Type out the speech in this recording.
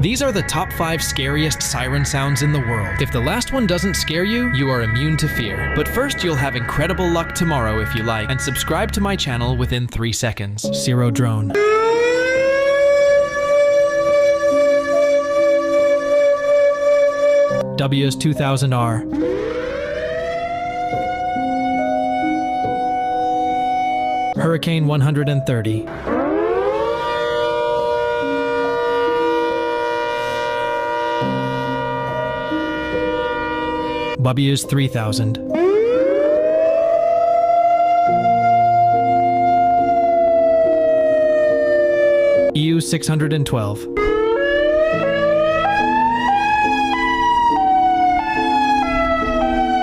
These are the top 5 scariest siren sounds in the world. If the last one doesn't scare you, you are immune to fear. But first, you'll have incredible luck tomorrow if you like, and subscribe to my channel within 3 seconds. Zero drone. WS2000R. Hurricane 130. WS3000. EU 612.